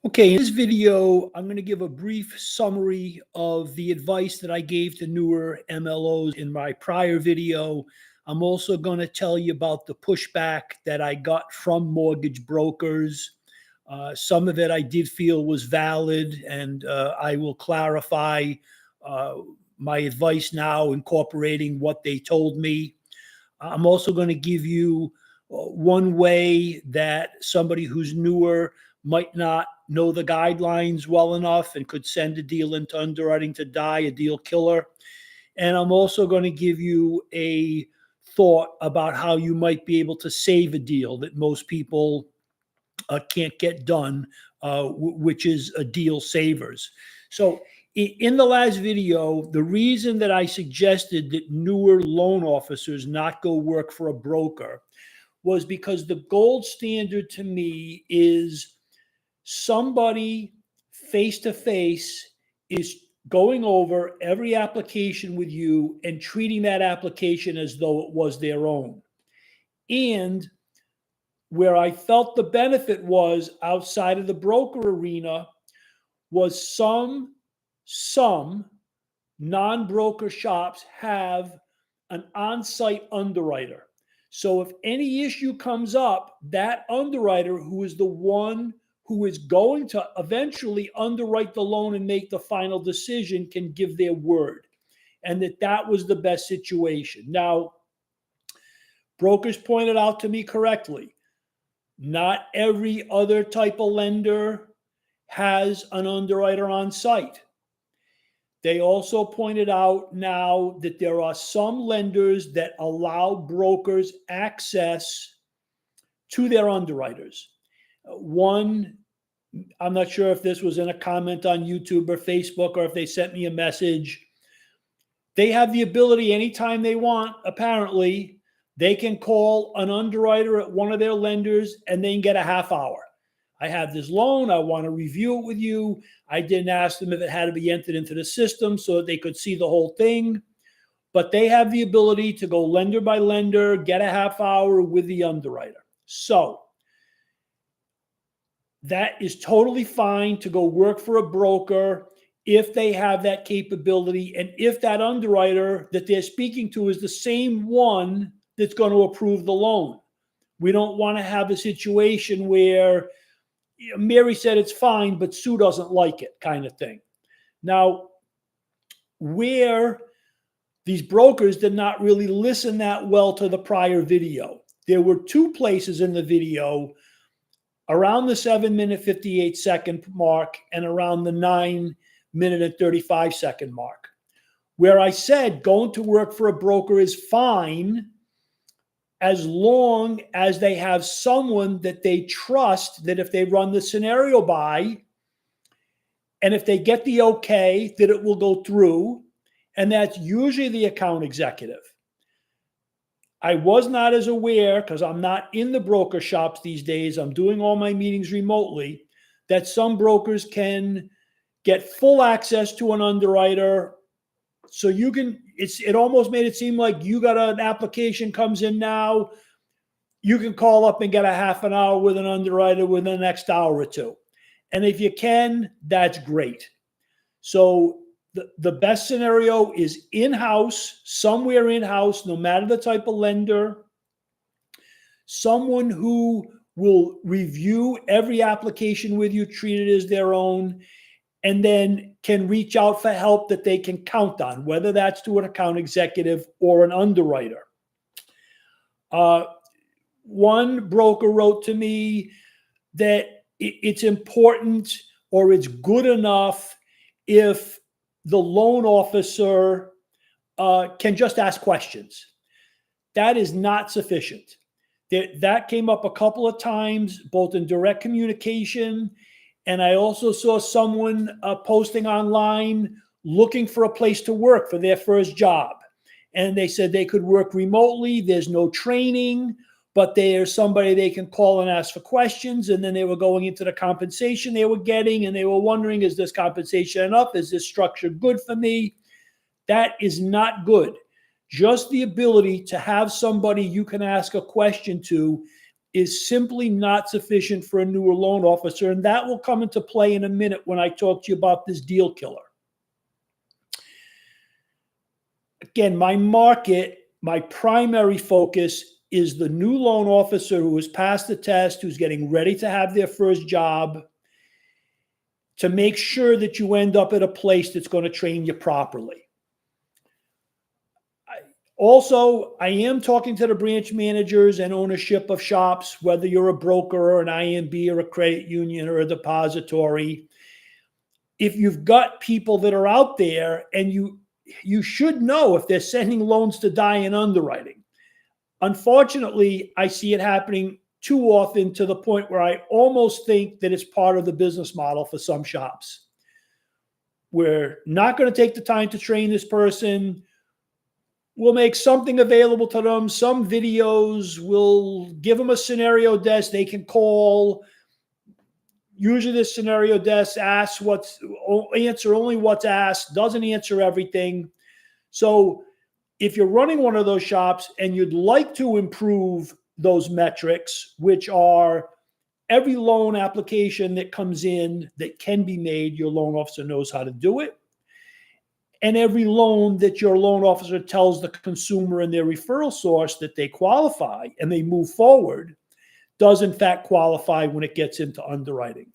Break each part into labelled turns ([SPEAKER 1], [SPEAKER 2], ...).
[SPEAKER 1] Okay, in this video, I'm going to give a brief summary of the advice that I gave to newer MLOs in my prior video. I'm also going to tell you about the pushback that I got from mortgage brokers. Some of it I did feel was valid, and I will clarify uh, my advice now, incorporating what they told me. I'm also going to give you one way that somebody who's newer might not know the guidelines well enough and could send a deal into underwriting to die, a deal killer. And I'm also going to give you a thought about how you might be able to save a deal that most people can't get done, which is a deal savers. So in the last video, the reason that I suggested that newer loan officers not go work for a broker was because the gold standard to me is somebody face to face is going over every application with you and treating that application as though it was their own. And where I felt the benefit was outside of the broker arena was some non-broker shops have an on-site underwriter. So if any issue comes up, that underwriter, who is the one who is going to eventually underwrite the loan and make the final decision, can give their word, and that was the best situation. Now, brokers pointed out to me correctly, not every other type of lender has an underwriter on site. They also pointed out now that there are some lenders that allow brokers access to their underwriters. One, I'm not sure if this was in a comment on YouTube or Facebook or if they sent me a message. They have the ability anytime they want, apparently, they can call an underwriter at one of their lenders and they can get a half hour. I have this loan. I want to review it with you. I didn't ask them if it had to be entered into the system so that they could see the whole thing. But they have the ability to go lender by lender, get a half hour with the underwriter. So that is totally fine to go work for a broker if they have that capability and if that underwriter that they're speaking to is the same one that's going to approve the loan. We don't want to have a situation where Mary said it's fine, but Sue doesn't like it, kind of thing. Now, where these brokers did not really listen that well to the prior video, there were two places in the video around the 7-minute 58-second mark and around the 9-minute and 35-second mark, where I said going to work for a broker is fine as long as they have someone that they trust, that if they run the scenario by, and if they get the okay, that it will go through, and that's usually the account executive. I was not as aware, because I'm not in the broker shops these days, I'm doing all my meetings remotely, that some brokers can get full access to an underwriter. So you can, it almost made it seem like you got an application comes in now, you can call up and get a half an hour with an underwriter within the next hour or two. And if you can, that's great. So the best scenario is in-house, somewhere in-house, no matter the type of lender, someone who will review every application with you, treat it as their own, and then can reach out for help that they can count on, whether that's to an account executive or an underwriter. One broker wrote to me that it's important or it's good enough if the loan officer can just ask questions. That is not sufficient. That came up a couple of times, both in direct communication, and I also saw someone posting online looking for a place to work for their first job. And they said they could work remotely. There's no training, but there's somebody they can call and ask for questions. And then they were going into the compensation they were getting, and they were wondering, is this compensation enough? Is this structure good for me? That is not good. Just the ability to have somebody you can ask a question to is simply not sufficient for a newer loan officer. And that will come into play in a minute when I talk to you about this deal killer. Again, my market, my primary focus is the new loan officer who has passed the test, who's getting ready to have their first job, to make sure that you end up at a place that's going to train you properly. Also, I am talking to the branch managers and ownership of shops, whether you're a broker or an IMB or a credit union or a depository. If you've got people that are out there, and you should know if they're sending loans to die in underwriting. Unfortunately, I see it happening too often to the point where I almost think that it's part of the business model for some shops. We're not going to take the time to train this person. We'll make something available to them, some videos. We'll give them a scenario desk they can call. Usually this scenario desk answer only what's asked, doesn't answer everything. So if you're running one of those shops and you'd like to improve those metrics, which are every loan application that comes in that can be made, your loan officer knows how to do it. And every loan that your loan officer tells the consumer and their referral source that they qualify and they move forward, does in fact qualify when it gets into underwriting.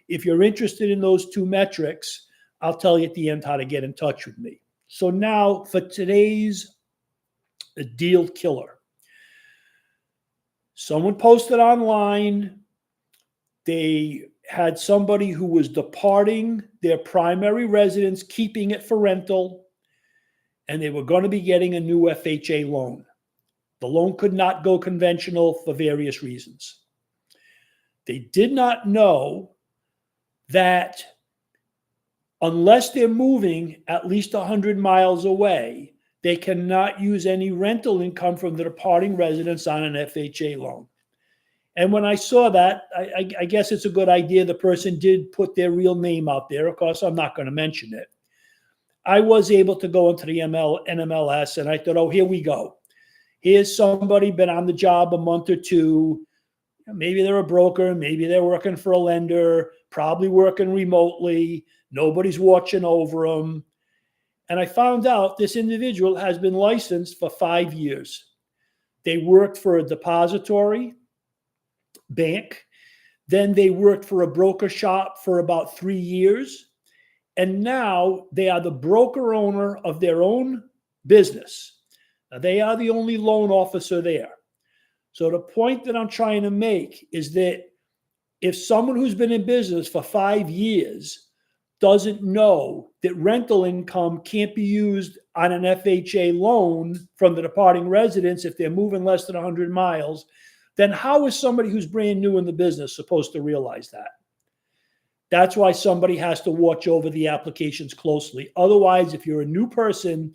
[SPEAKER 1] If you're interested in those two metrics, I'll tell you at the end how to get in touch with me. So now for today's deal killer. Someone posted online, they had somebody who was departing their primary residence, keeping it for rental, and they were going to be getting a new FHA loan. The loan could not go conventional for various reasons. They did not know that unless they're moving at least 100 miles away, they cannot use any rental income from the departing residence on an FHA loan. And when I saw that, I guess it's a good idea. The person did put their real name out there. Of course, I'm not going to mention it. I was able to go into the NMLS, and I thought, oh, here we go. Here's somebody been on the job a month or two. Maybe they're a broker. Maybe they're working for a lender, probably working remotely. Nobody's watching over them. And I found out this individual has been licensed for 5 years. They worked for a depository bank. Then they worked for a broker shop for about 3 years. And now they are the broker owner of their own business. Now, they are the only loan officer there. So the point that I'm trying to make is that if someone who's been in business for 5 years doesn't know that rental income can't be used on an FHA loan from the departing residence if they're moving less than 100 miles, then how is somebody who's brand new in the business supposed to realize that? That's why somebody has to watch over the applications closely. Otherwise, if you're a new person,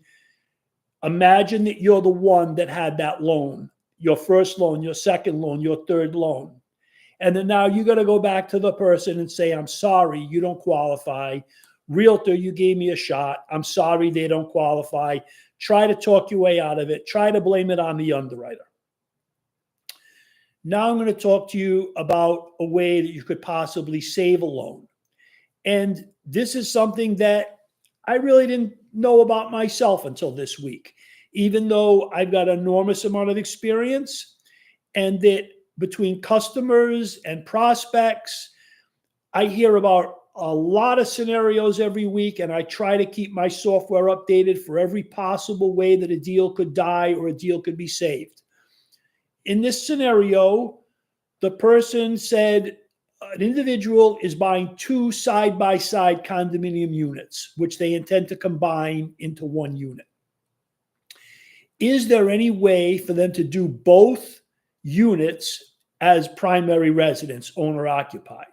[SPEAKER 1] imagine that you're the one that had that loan, your first loan, your second loan, your third loan. And then now you got to go back to the person and say, I'm sorry, you don't qualify. Realtor, you gave me a shot. I'm sorry, they don't qualify. Try to talk your way out of it. Try to blame it on the underwriter. Now I'm going to talk to you about a way that you could possibly save a loan. And this is something that I really didn't know about myself until this week, even though I've got an enormous amount of experience, and that between customers and prospects, I hear about a lot of scenarios every week, and I try to keep my software updated for every possible way that a deal could die or a deal could be saved. In this scenario, the person said an individual is buying 2 side-by-side condominium units, which they intend to combine into one unit. Is there any way for them to do both units as primary residence, owner-occupied?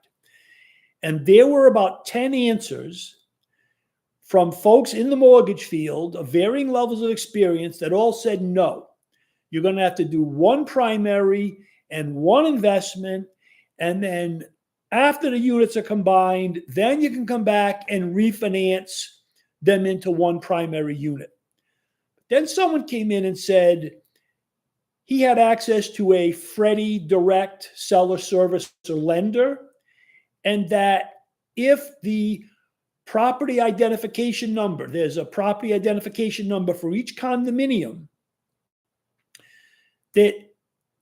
[SPEAKER 1] And there were about 10 answers from folks in the mortgage field of varying levels of experience that all said no. You're going to have to do one primary and one investment, and then after the units are combined, then you can come back and refinance them into one primary unit. Then someone came in and said he had access to a Freddie Direct seller service or lender, and that if the property identification number, there's a property identification number for each condominium, that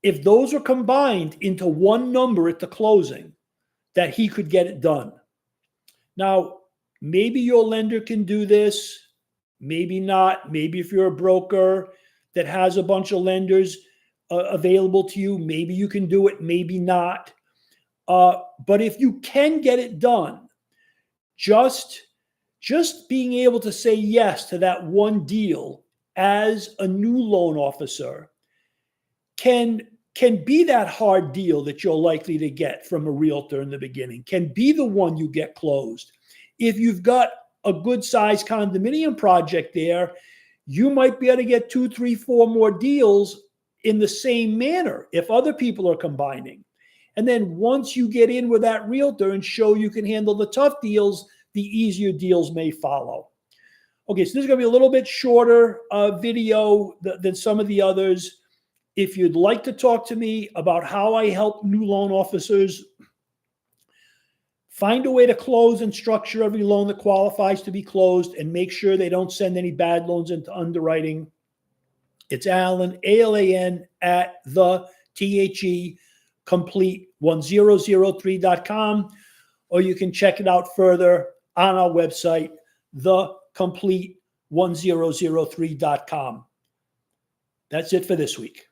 [SPEAKER 1] if those are combined into one number at the closing, that he could get it done. Now, maybe your lender can do this, maybe not. Maybe if you're a broker that has a bunch of lenders available to you, maybe you can do it, maybe not. But if you can get it done, just being able to say yes to that one deal as a new loan officer can be that hard deal that you're likely to get from a realtor in the beginning, can be the one you get closed. If you've got a good sized condominium project there, you might be able to get 2, 3, 4 more deals in the same manner if other people are combining. And then once you get in with that realtor and show you can handle the tough deals, the easier deals may follow. Okay, so this is going to be a little bit shorter video than some of the others. If you'd like to talk to me about how I help new loan officers find a way to close and structure every loan that qualifies to be closed and make sure they don't send any bad loans into underwriting, it's Alan, ALAN, at the THEComplete1003.com, or you can check it out further on our website, thecomplete1003.com. That's it for this week.